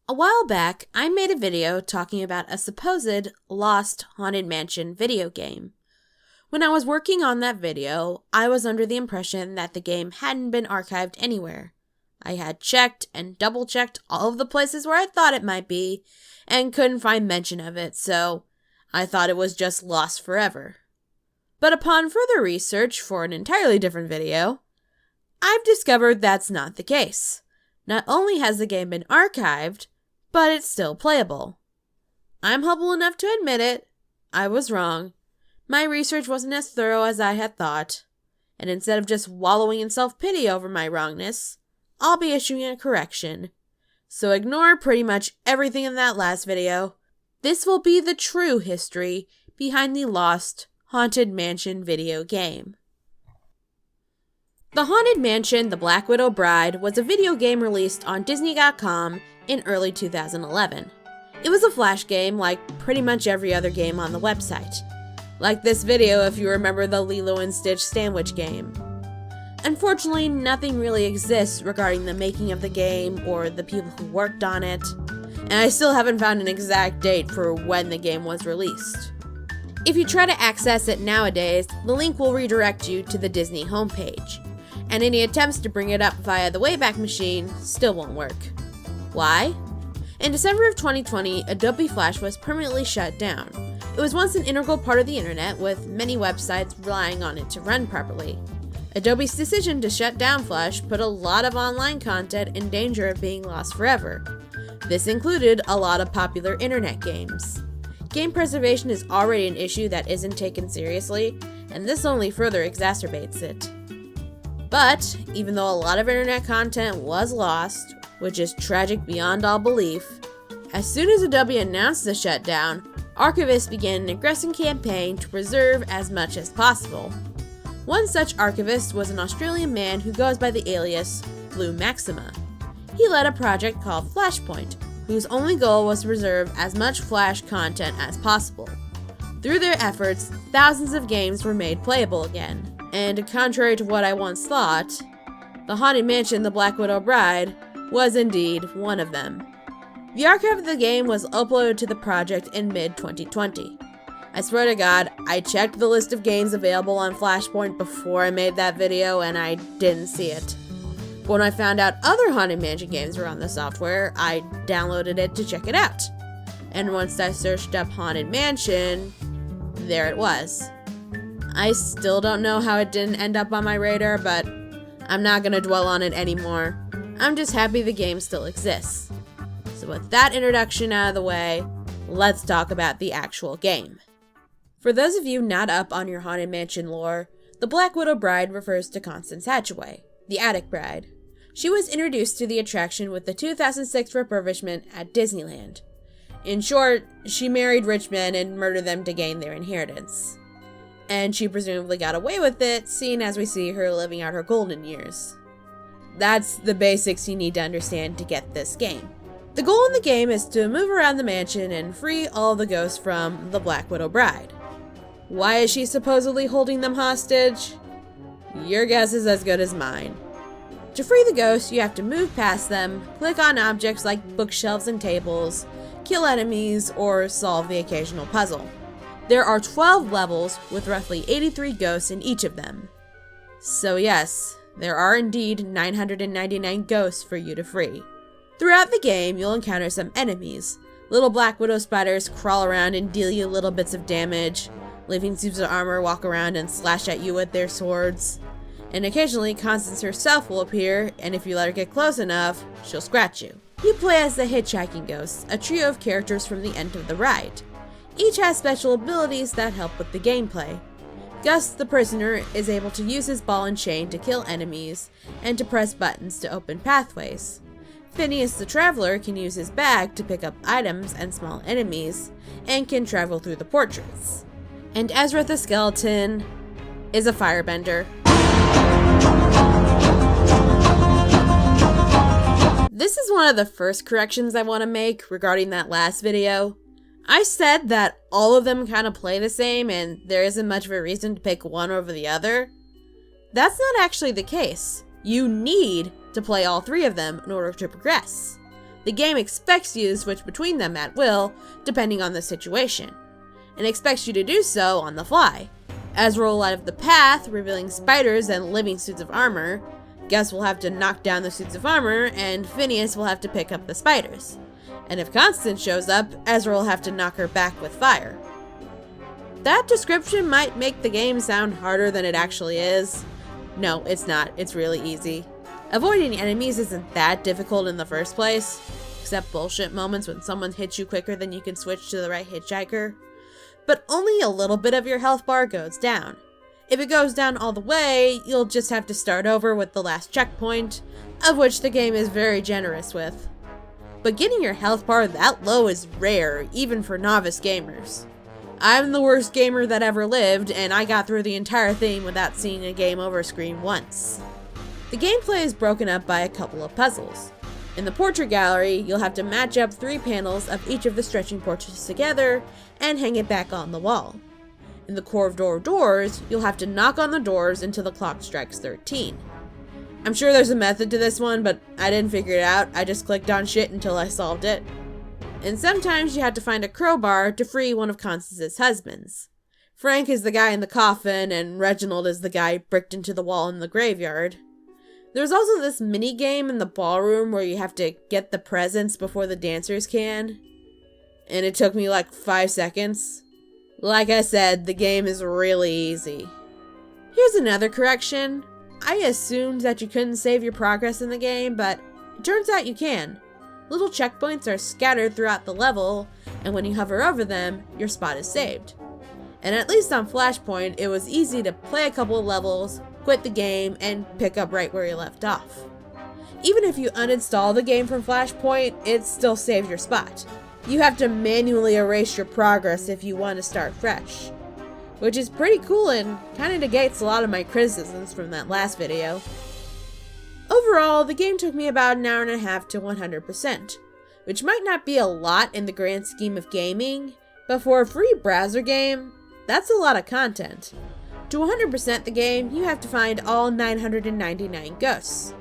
A while back, I made a video talking about a supposed lost Haunted Mansion video game. When I was working on that video, I was under the impression that the game hadn't been archived anywhere. I had checked and double-checked all of the places where I thought it might be, and couldn't find mention of it, so I thought it was just lost forever. But upon further research for an entirely different video, I've discovered that's not the case. Not only has the game been archived, but it's still playable. I'm humble enough to admit it. I was wrong. My research wasn't as thorough as I had thought, and instead of just wallowing in self-pity over my wrongness, I'll be issuing a correction. So ignore pretty much everything in that last video. This will be the true history behind the lost Haunted Mansion video game. The Haunted Mansion: The Black Widow Bride was a video game released on Disney.com in early 2011. It was a flash game like pretty much every other game on the website. Like this video if you remember the Lilo and Stitch sandwich game. Unfortunately, nothing really exists regarding the making of the game or the people who worked on it, and I still haven't found an exact date for when the game was released. If you try to access it nowadays, the link will redirect you to the Disney homepage, and any attempts to bring it up via the Wayback Machine still won't work. Why? In December of 2020, Adobe Flash was permanently shut down. It was once an integral part of the internet, with many websites relying on it to run properly. Adobe's decision to shut down Flash put a lot of online content in danger of being lost forever. This included a lot of popular internet games. Game preservation is already an issue that isn't taken seriously, and this only further exacerbates it. But, even though a lot of internet content was lost, which is tragic beyond all belief, as soon as Adobe announced the shutdown, archivists began an aggressive campaign to preserve as much as possible. One such archivist was an Australian man who goes by the alias Blue Maxima. He led a project called Flashpoint, whose only goal was to preserve as much Flash content as possible. Through their efforts, thousands of games were made playable again, and contrary to what I once thought, the Haunted Mansion: The Black Widow Bride was indeed one of them. The archive of the game was uploaded to the project in mid-2020. I swear to God, I checked the list of games available on Flashpoint before I made that video and I didn't see it. But when I found out other Haunted Mansion games were on the software, I downloaded it to check it out. And once I searched up Haunted Mansion, there it was. I still don't know how it didn't end up on my radar, but I'm not gonna dwell on it anymore. I'm just happy the game still exists. So with that introduction out of the way, let's talk about the actual game. For those of you not up on your Haunted Mansion lore, the Black Widow Bride refers to Constance Hatchaway, the Attic Bride. She was introduced to the attraction with the 2006 refurbishment at Disneyland. In short, she married rich men and murdered them to gain their inheritance. And she presumably got away with it, seeing as we see her living out her golden years. That's the basics you need to understand to get this game. The goal in the game is to move around the mansion and free all the ghosts from the Black Widow Bride. Why is she supposedly holding them hostage? Your guess is as good as mine. To free the ghosts, you have to move past them, click on objects like bookshelves and tables, kill enemies, or solve the occasional puzzle. There are 12 levels with roughly 83 ghosts in each of them. So yes, there are indeed 999 ghosts for you to free. Throughout the game, you'll encounter some enemies. Little Black Widow spiders crawl around and deal you little bits of damage. Living suits of armor walk around and slash at you with their swords. And occasionally, Constance herself will appear, and if you let her get close enough, she'll scratch you. You play as the Hitchhiking Ghosts, a trio of characters from the end of the ride. Each has special abilities that help with the gameplay. Gus, the prisoner, is able to use his ball and chain to kill enemies, and to press buttons to open pathways. Phineas the Traveler can use his bag to pick up items and small enemies, and can travel through the portraits. And Ezra the Skeleton is a firebender. This is one of the first corrections I want to make regarding that last video. I said that all of them kind of play the same and there isn't much of a reason to pick one over the other. That's not actually the case. You need to play all three of them in order to progress. The game expects you to switch between them at will, depending on the situation, and expects you to do so on the fly. Ezra will out of the path, revealing spiders and living suits of armor. Gus will have to knock down the suits of armor, and Phineas will have to pick up the spiders. And if Constance shows up, Ezra will have to knock her back with fire. That description might make the game sound harder than it actually is. No, it's not. It's really easy. Avoiding enemies isn't that difficult in the first place, except bullshit moments when someone hits you quicker than you can switch to the right hitchhiker. But only a little bit of your health bar goes down. If it goes down all the way, you'll just have to start over with the last checkpoint, of which the game is very generous with. But getting your health bar that low is rare, even for novice gamers. I'm the worst gamer that ever lived, and I got through the entire thing without seeing a game over screen once. The gameplay is broken up by a couple of puzzles. In the portrait gallery, you'll have to match up 3 panels of each of the stretching portraits together and hang it back on the wall. In the corridor doors, you'll have to knock on the doors until the clock strikes 13. I'm sure there's a method to this one, but I didn't figure it out. I just clicked on shit until I solved it. And sometimes you have to find a crowbar to free one of Constance's husbands. Frank is the guy in the coffin, and Reginald is the guy bricked into the wall in the graveyard. There's also this mini game in the ballroom where you have to get the presents before the dancers can. And it took me like 5 seconds. Like I said, the game is really easy. Here's another correction. I assumed that you couldn't save your progress in the game, but it turns out you can. Little checkpoints are scattered throughout the level, and when you hover over them, your spot is saved. And at least on Flashpoint, it was easy to play a couple of levels, quit the game, and pick up right where you left off. Even if you uninstall the game from Flashpoint, it still saves your spot. You have to manually erase your progress if you want to start fresh, which is pretty cool and kind of negates a lot of my criticisms from that last video. Overall, the game took me about an hour and a half to 100%, which might not be a lot in the grand scheme of gaming, but for a free browser game, that's a lot of content. To 100% the game, you have to find all 999 ghosts.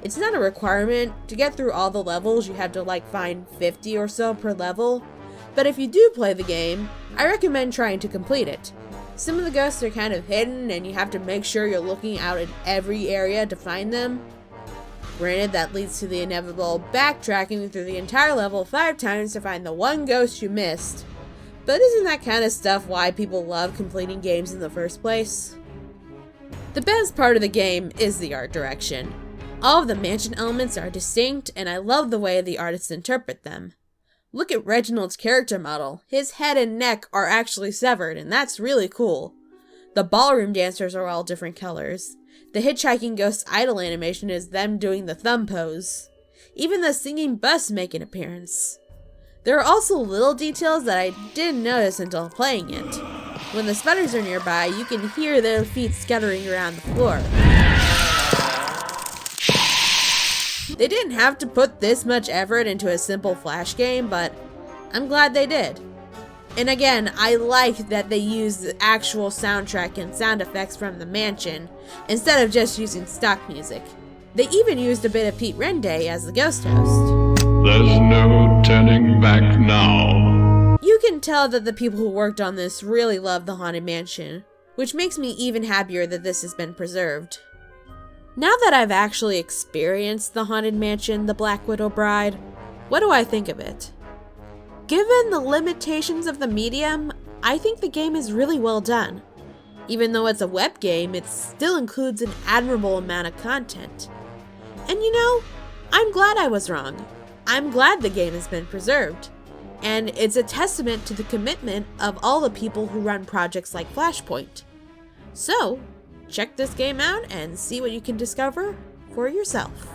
It's not a requirement. To get through all the levels, you have to find 50 or so per level, but if you do play the game, I recommend trying to complete it. Some of the ghosts are kind of hidden, and you have to make sure you're looking out in every area to find them. Granted, that leads to the inevitable backtracking through the entire level 5 times to find the one ghost you missed. But isn't that kind of stuff why people love completing games in the first place? The best part of the game is the art direction. All of the mansion elements are distinct, and I love the way the artists interpret them. Look at Reginald's character model. His head and neck are actually severed, and that's really cool. The ballroom dancers are all different colors. The hitchhiking ghost idol animation is them doing the thumb pose. Even the singing bus make an appearance. There are also little details that I didn't notice until playing it. When the spiders are nearby, you can hear their feet scattering around the floor. They didn't have to put this much effort into a simple Flash game, but I'm glad they did. And again, I like that they used the actual soundtrack and sound effects from the mansion, instead of just using stock music. They even used a bit of Pete Renday as the ghost host. There's no turning back now. You can tell that the people who worked on this really love the Haunted Mansion, which makes me even happier that this has been preserved. Now that I've actually experienced the Haunted Mansion, the Black Widow Bride, what do I think of it? Given the limitations of the medium, I think the game is really well done. Even though it's a web game, it still includes an admirable amount of content. And I'm glad I was wrong. I'm glad the game has been preserved. And it's a testament to the commitment of all the people who run projects like Flashpoint. So, check this game out and see what you can discover for yourself.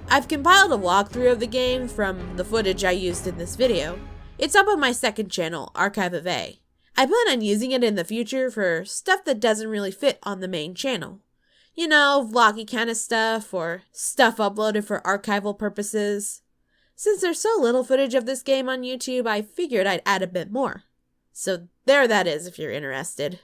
I've compiled a walkthrough of the game from the footage I used in this video. It's up on my second channel, Archive of A. I plan on using it in the future for stuff that doesn't really fit on the main channel. Vloggy kind of stuff, or stuff uploaded for archival purposes. Since there's so little footage of this game on YouTube, I figured I'd add a bit more. So there that is if you're interested.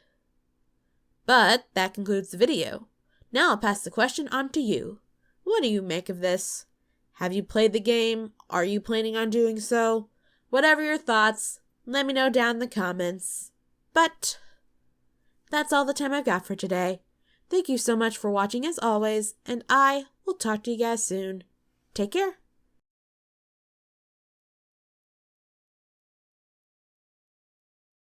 But that concludes the video. Now I'll pass the question on to you. What do you make of this? Have you played the game? Are you planning on doing so? Whatever your thoughts, let me know down in the comments. But that's all the time I've got for today. Thank you so much for watching as always, and I will talk to you guys soon. Take care.